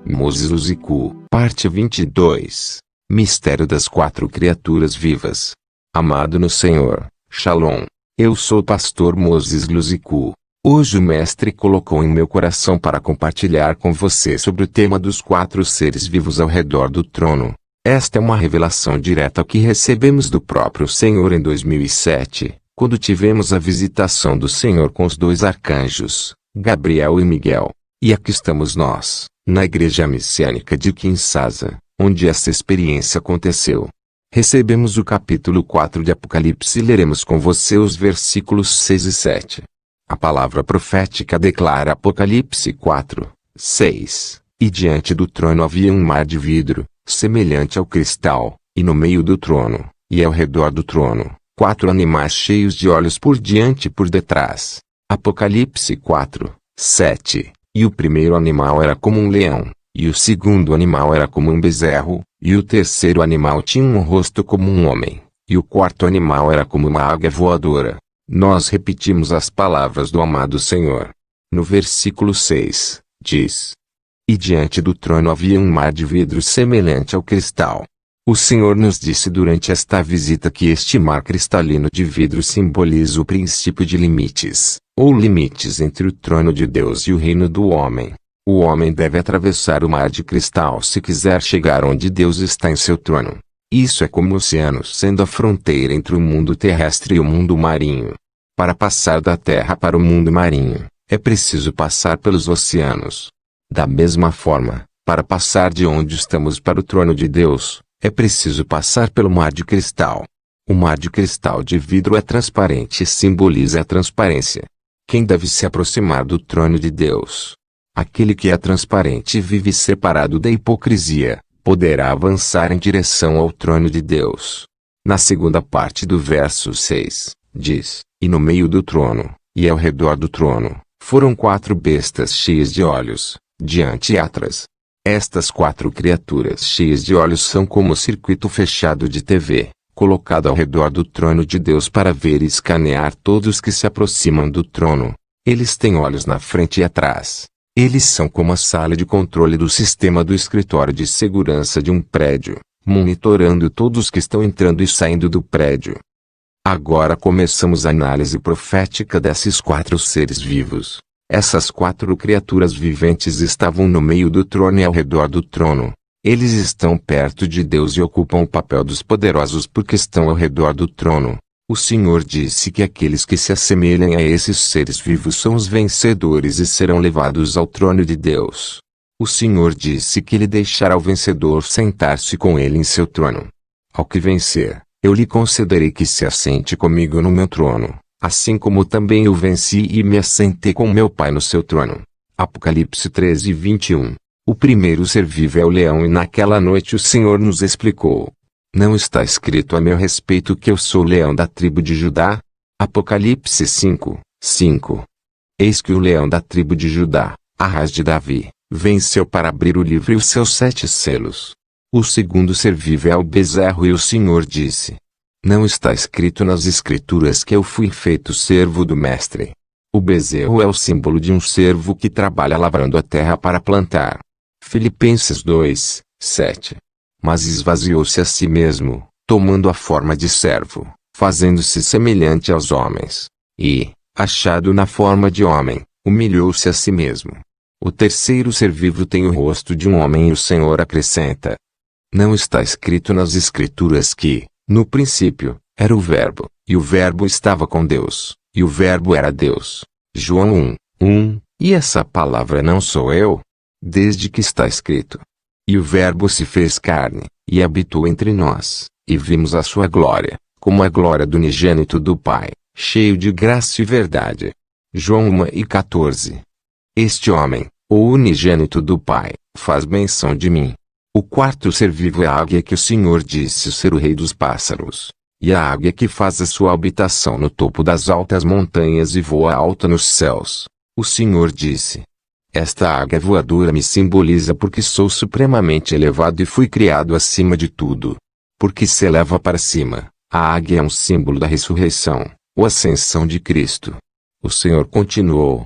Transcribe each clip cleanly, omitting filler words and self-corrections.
Moses Luziku, parte 22. Mistério das quatro criaturas vivas. Amado no Senhor, Shalom. Eu sou o pastor Moses Luziku. Hoje o mestre colocou em meu coração para compartilhar com você sobre o tema dos quatro seres vivos ao redor do trono. Esta é uma revelação direta que recebemos do próprio Senhor em 2007, quando tivemos a visitação do Senhor com os dois arcanjos, Gabriel e Miguel. E aqui estamos nós, na Igreja Messiânica de Kinshasa, onde essa experiência aconteceu. Recebemos o capítulo 4 de Apocalipse e leremos com você os versículos 6 e 7. A palavra profética declara Apocalipse 4, 6. E diante do trono havia um mar de vidro, semelhante ao cristal, e no meio do trono, e ao redor do trono, quatro animais cheios de olhos por diante e por detrás. Apocalipse 4, 7. E o primeiro animal era como um leão, e o segundo animal era como um bezerro, e o terceiro animal tinha um rosto como um homem, e o quarto animal era como uma águia voadora. Nós repetimos as palavras do amado Senhor. No versículo 6, diz: E diante do trono havia um mar de vidro semelhante ao cristal. O Senhor nos disse durante esta visita que este mar cristalino de vidro simboliza o princípio de limites, ou limites entre o trono de Deus e o reino do homem. O homem deve atravessar o mar de cristal se quiser chegar onde Deus está em seu trono. Isso é como o oceano sendo a fronteira entre o mundo terrestre e o mundo marinho. Para passar da terra para o mundo marinho, é preciso passar pelos oceanos. Da mesma forma, para passar de onde estamos para o trono de Deus, é preciso passar pelo mar de cristal. O mar de cristal de vidro é transparente e simboliza a transparência. Quem deve se aproximar do trono de Deus? Aquele que é transparente e vive separado da hipocrisia, poderá avançar em direção ao trono de Deus. Na segunda parte do verso 6, diz: E no meio do trono, e ao redor do trono, foram quatro bestas cheias de olhos, diante e atrás. Estas quatro criaturas cheias de olhos são como um circuito fechado de TV, colocado ao redor do trono de Deus para ver e escanear todos que se aproximam do trono. Eles têm olhos na frente e atrás. Eles são como a sala de controle do sistema do escritório de segurança de um prédio, monitorando todos que estão entrando e saindo do prédio. Agora começamos a análise profética desses quatro seres vivos. Essas quatro criaturas viventes estavam no meio do trono e ao redor do trono. Eles estão perto de Deus e ocupam o papel dos poderosos porque estão ao redor do trono. O Senhor disse que aqueles que se assemelham a esses seres vivos são os vencedores e serão levados ao trono de Deus. O Senhor disse que ele deixará o vencedor sentar-se com ele em seu trono. Ao que vencer, eu lhe concederei que se assente comigo no meu trono, assim como também eu venci e me assentei com meu Pai no seu trono. Apocalipse 13, 21. O primeiro ser vivo é o leão e naquela noite o Senhor nos explicou: Não está escrito a meu respeito que eu sou o leão da tribo de Judá? Apocalipse 5, 5. Eis que o leão da tribo de Judá, a raiz de Davi, venceu para abrir o livro e os seus 7 selos. O segundo ser vivo é o bezerro e o Senhor disse: Não está escrito nas Escrituras que eu fui feito servo do Mestre. O bezerro é o símbolo de um servo que trabalha lavrando a terra para plantar. Filipenses 2, 7. Mas esvaziou-se a si mesmo, tomando a forma de servo, fazendo-se semelhante aos homens. E, achado na forma de homem, humilhou-se a si mesmo. O terceiro ser vivo tem o rosto de um homem e o Senhor acrescenta: Não está escrito nas Escrituras que, no princípio, era o Verbo, e o Verbo estava com Deus, e o Verbo era Deus. João 1, 1. E essa palavra não sou eu? Desde que está escrito: E o Verbo se fez carne, e habitou entre nós, e vimos a sua glória, como a glória do unigênito do Pai, cheio de graça e verdade. João 1 e 14. Este homem, o unigênito do Pai, faz menção de mim. O quarto ser vivo é a águia que o Senhor disse ser o rei dos pássaros. E a águia que faz a sua habitação no topo das altas montanhas e voa alta nos céus. O Senhor disse: Esta águia voadora me simboliza porque sou supremamente elevado e fui criado acima de tudo. Porque se eleva para cima, a águia é um símbolo da ressurreição, ou ascensão de Cristo. O Senhor continuou: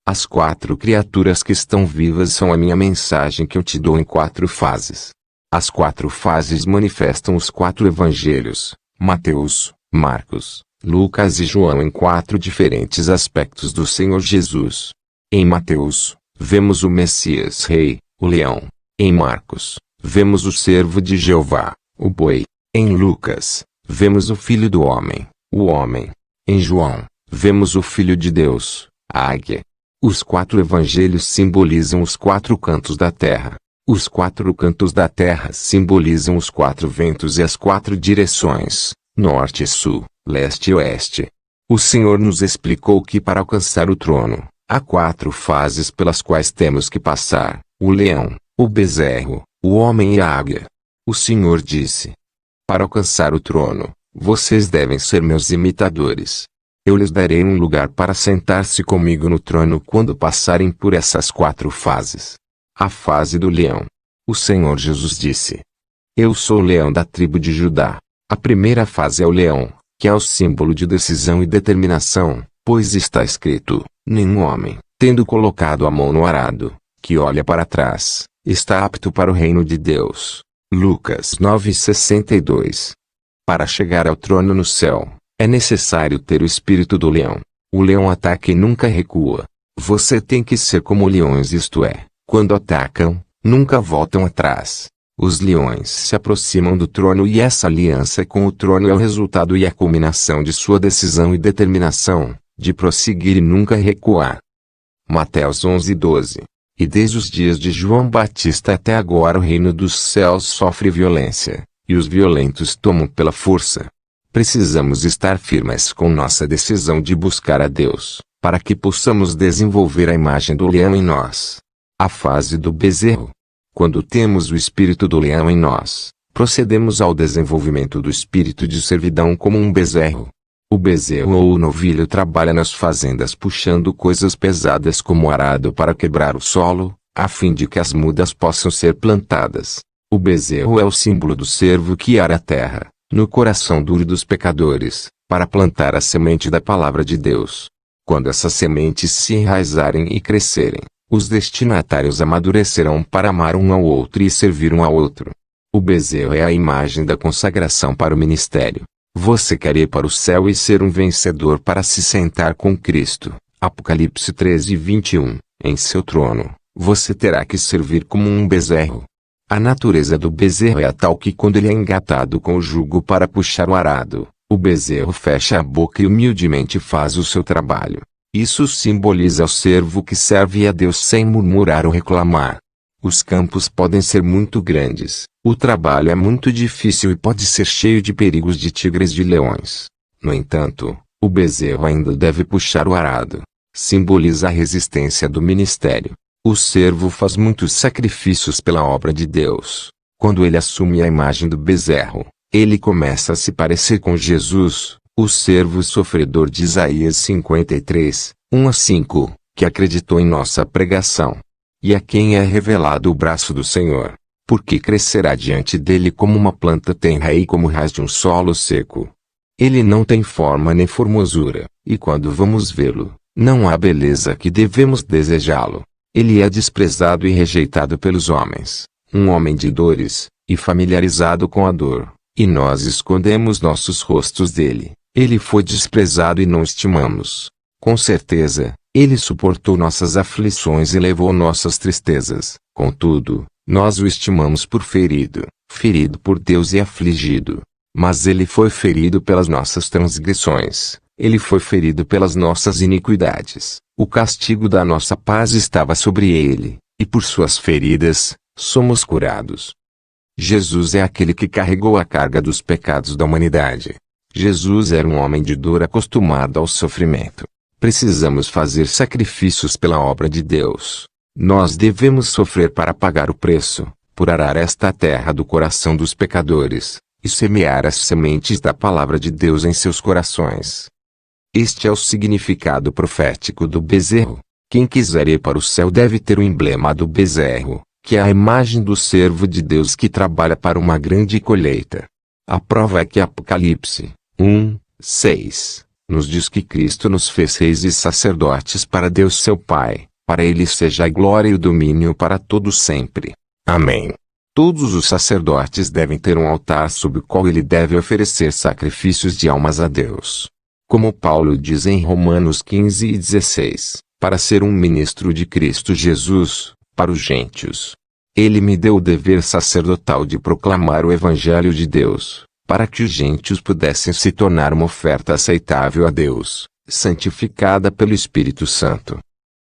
As 4 criaturas que estão vivas são a minha mensagem que eu te dou em 4 fases. As 4 fases manifestam os 4 evangelhos, Mateus, Marcos, Lucas e João em 4 diferentes aspectos do Senhor Jesus. Em Mateus, vemos o Messias Rei, o leão. Em Marcos, vemos o servo de Jeová, o boi. Em Lucas, vemos o Filho do Homem, o homem. Em João, vemos o Filho de Deus, a águia. Os 4 evangelhos simbolizam os 4 cantos da terra. Os 4 cantos da terra simbolizam os 4 ventos e as 4 direções, norte e sul, leste e oeste. O Senhor nos explicou que para alcançar o trono, há 4 fases pelas quais temos que passar: o leão, o bezerro, o homem e a águia. O Senhor disse: para alcançar o trono, vocês devem ser meus imitadores. Eu lhes darei um lugar para sentar-se comigo no trono quando passarem por essas 4 fases. A fase do leão. O Senhor Jesus disse: eu sou o leão da tribo de Judá. A primeira fase é o leão, que é o símbolo de decisão e determinação, pois está escrito: nenhum homem, tendo colocado a mão no arado, que olha para trás, está apto para o reino de Deus. Lucas 9:62. Para chegar ao trono no céu, é necessário ter o espírito do leão. O leão ataca e nunca recua. Você tem que ser como leões, isto é, quando atacam, nunca voltam atrás. Os leões se aproximam do trono e essa aliança com o trono é o resultado e a culminação de sua decisão e determinação, de prosseguir e nunca recuar. Mateus 11:12. E desde os dias de João Batista até agora o reino dos céus sofre violência, e os violentos tomam pela força. Precisamos estar firmes com nossa decisão de buscar a Deus, para que possamos desenvolver a imagem do leão em nós. A fase do bezerro. Quando temos o espírito do leão em nós, procedemos ao desenvolvimento do espírito de servidão como um bezerro. O bezerro ou o novilho trabalha nas fazendas puxando coisas pesadas como arado para quebrar o solo, a fim de que as mudas possam ser plantadas. O bezerro é o símbolo do servo que ara a terra, no coração duro dos pecadores, para plantar a semente da palavra de Deus. Quando essas sementes se enraizarem e crescerem, os destinatários amadurecerão para amar um ao outro e servir um ao outro. O bezerro é a imagem da consagração para o ministério. Você quer ir para o céu e ser um vencedor para se sentar com Cristo. Apocalipse 13:21. Em seu trono, você terá que servir como um bezerro. A natureza do bezerro é a tal que quando ele é engatado com o jugo para puxar o arado, o bezerro fecha a boca e humildemente faz o seu trabalho. Isso simboliza o servo que serve a Deus sem murmurar ou reclamar. Os campos podem ser muito grandes, o trabalho é muito difícil e pode ser cheio de perigos de tigres e de leões. No entanto, o bezerro ainda deve puxar o arado. Simboliza a resistência do ministério. O servo faz muitos sacrifícios pela obra de Deus. Quando ele assume a imagem do bezerro, ele começa a se parecer com Jesus, o servo sofredor de Isaías 53, 1-5, que acreditou em nossa pregação. E a quem é revelado o braço do Senhor, porque crescerá diante dele como uma planta tenra e como raiz de um solo seco. Ele não tem forma nem formosura, e quando vamos vê-lo, não há beleza que devemos desejá-lo. Ele é desprezado e rejeitado pelos homens, um homem de dores, e familiarizado com a dor, e nós escondemos nossos rostos dele. Ele foi desprezado e não estimamos. Com certeza, ele suportou nossas aflições e levou nossas tristezas. Contudo, nós o estimamos por ferido, ferido por Deus e afligido. Mas ele foi ferido pelas nossas transgressões, ele foi ferido pelas nossas iniquidades. O castigo da nossa paz estava sobre ele, e por suas feridas, somos curados. Jesus é aquele que carregou a carga dos pecados da humanidade. Jesus era um homem de dor acostumado ao sofrimento. Precisamos fazer sacrifícios pela obra de Deus. Nós devemos sofrer para pagar o preço, por arar esta terra do coração dos pecadores, e semear as sementes da palavra de Deus em seus corações. Este é o significado profético do bezerro. Quem quiser ir para o céu deve ter o emblema do bezerro, que é a imagem do servo de Deus que trabalha para uma grande colheita. A prova é que Apocalipse 1:6 nos diz que Cristo nos fez reis e sacerdotes para Deus seu Pai, para Ele seja a glória e o domínio para todos sempre. Amém. Todos os sacerdotes devem ter um altar sob o qual ele deve oferecer sacrifícios de almas a Deus. Como Paulo diz em Romanos 15:16, para ser um ministro de Cristo Jesus, para os gentios. Ele me deu o dever sacerdotal de proclamar o Evangelho de Deus, para que os gentios pudessem se tornar uma oferta aceitável a Deus, santificada pelo Espírito Santo.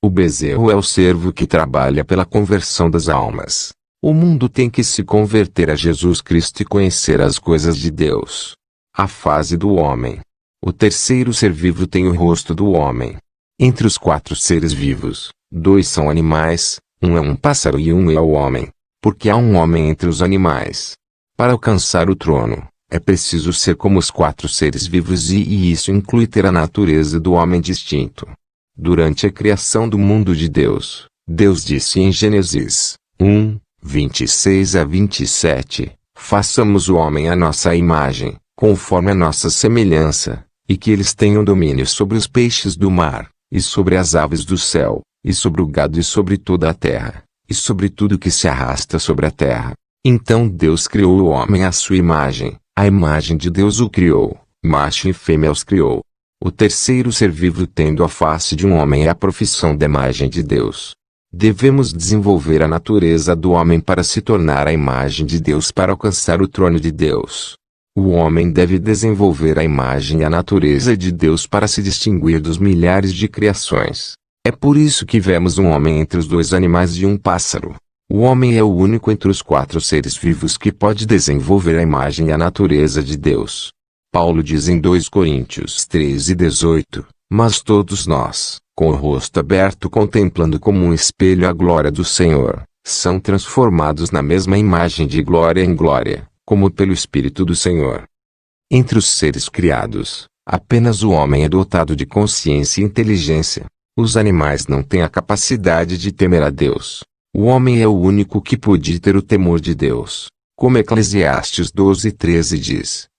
O bezerro é o servo que trabalha pela conversão das almas. O mundo tem que se converter a Jesus Cristo e conhecer as coisas de Deus. A fase do homem. O terceiro ser vivo tem o rosto do homem. Entre os 4 seres vivos, 2 são animais, um é um pássaro e um é o homem. Porque há um homem entre os animais. Para alcançar o trono, é preciso ser como os 4 seres vivos e isso inclui ter a natureza do homem distinto. Durante a criação do mundo de Deus, Deus disse em Gênesis 1:26-27, façamos o homem à nossa imagem, conforme a nossa semelhança, e que eles tenham domínio sobre os peixes do mar, e sobre as aves do céu, e sobre o gado e sobre toda a terra, e sobre tudo que se arrasta sobre a terra. Então Deus criou o homem à sua imagem, a imagem de Deus o criou, macho e fêmea os criou. O terceiro ser vivo tendo a face de um homem é a profissão da imagem de Deus. Devemos desenvolver a natureza do homem para se tornar a imagem de Deus para alcançar o trono de Deus. O homem deve desenvolver a imagem e a natureza de Deus para se distinguir dos milhares de criações. É por isso que vemos um homem entre os 2 animais e um pássaro. O homem é o único entre os 4 seres vivos que pode desenvolver a imagem e a natureza de Deus. Paulo diz em 2 Coríntios 13:18, mas todos nós, com o rosto aberto contemplando como um espelho a glória do Senhor, são transformados na mesma imagem de glória em glória, como pelo Espírito do Senhor. Entre os seres criados, apenas o homem é dotado de consciência e inteligência. Os animais não têm a capacidade de temer a Deus. O homem é o único que pode ter o temor de Deus, como Eclesiastes 12:13 diz.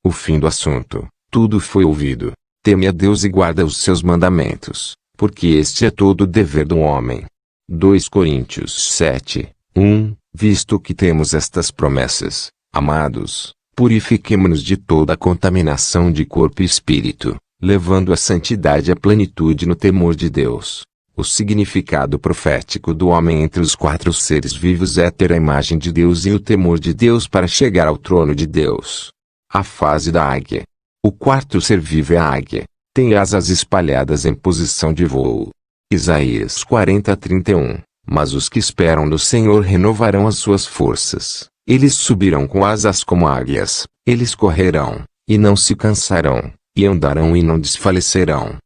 O fim do assunto, tudo foi ouvido. Teme a Deus e guarda os seus mandamentos, porque este é todo o dever do homem. 2 Coríntios 7:1, visto que temos estas promessas, amados, purifiquemo-nos de toda a contaminação de corpo e espírito, levando a santidade à plenitude no temor de Deus. O significado profético do homem entre os 4 seres vivos é ter a imagem de Deus e o temor de Deus para chegar ao trono de Deus. A fase da águia. O 4º ser vivo é a águia. Tem asas espalhadas em posição de voo. Isaías 40:31. Mas os que esperam no Senhor renovarão as suas forças. Eles subirão com asas como águias. Eles correrão, e não se cansarão, e andarão e não desfalecerão.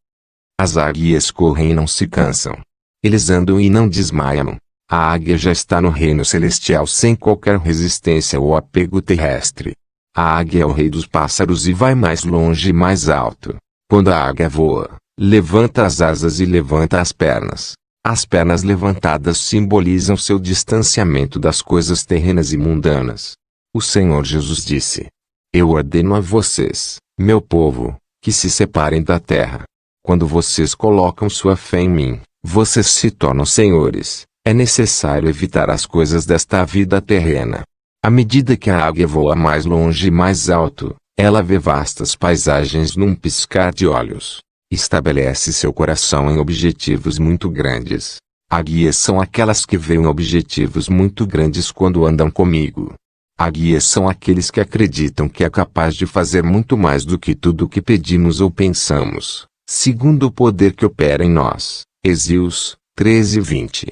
As águias correm e não se cansam. Eles andam e não desmaiam. A águia já está no reino celestial sem qualquer resistência ou apego terrestre. A águia é o rei dos pássaros e vai mais longe e mais alto. Quando a águia voa, levanta as asas e levanta as pernas. As pernas levantadas simbolizam seu distanciamento das coisas terrenas e mundanas. O Senhor Jesus disse: Eu ordeno a vocês, meu povo, que se separem da terra. Quando vocês colocam sua fé em mim, vocês se tornam senhores. É necessário evitar as coisas desta vida terrena. À medida que a águia voa mais longe e mais alto, ela vê vastas paisagens num piscar de olhos. Estabelece seu coração em objetivos muito grandes. Águias são aquelas que veem objetivos muito grandes quando andam comigo. Águias são aqueles que acreditam que é capaz de fazer muito mais do que tudo o que pedimos ou pensamos, segundo o poder que opera em nós. Êxodo 13:20.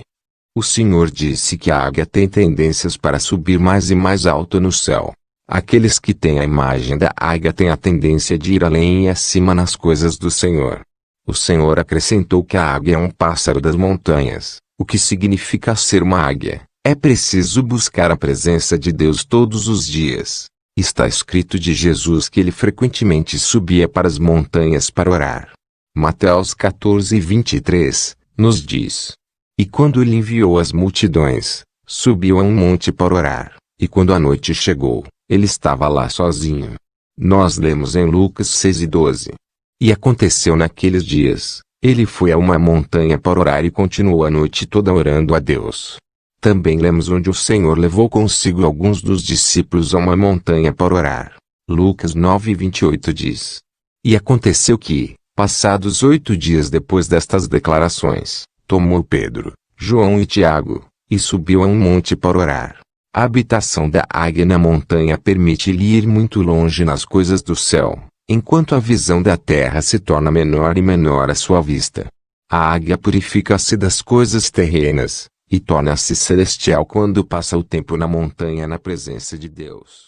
O Senhor disse que a águia tem tendências para subir mais e mais alto no céu. Aqueles que têm a imagem da águia têm a tendência de ir além e acima nas coisas do Senhor. O Senhor acrescentou que a águia é um pássaro das montanhas, o que significa ser uma águia. É preciso buscar a presença de Deus todos os dias. Está escrito de Jesus que ele frequentemente subia para as montanhas para orar. Mateus 14:23, nos diz: E quando ele enviou as multidões, subiu a um monte para orar, e quando a noite chegou, ele estava lá sozinho. Nós lemos em Lucas 6:12. E aconteceu naqueles dias, ele foi a uma montanha para orar e continuou a noite toda orando a Deus. Também lemos onde o Senhor levou consigo alguns dos discípulos a uma montanha para orar. Lucas 9:28 diz: E aconteceu que, passados 8 dias depois destas declarações, tomou Pedro, João e Tiago, e subiu a um monte para orar. A habitação da águia na montanha permite-lhe ir muito longe nas coisas do céu, enquanto a visão da terra se torna menor e menor à sua vista. A águia purifica-se das coisas terrenas, e torna-se celestial quando passa o tempo na montanha na presença de Deus.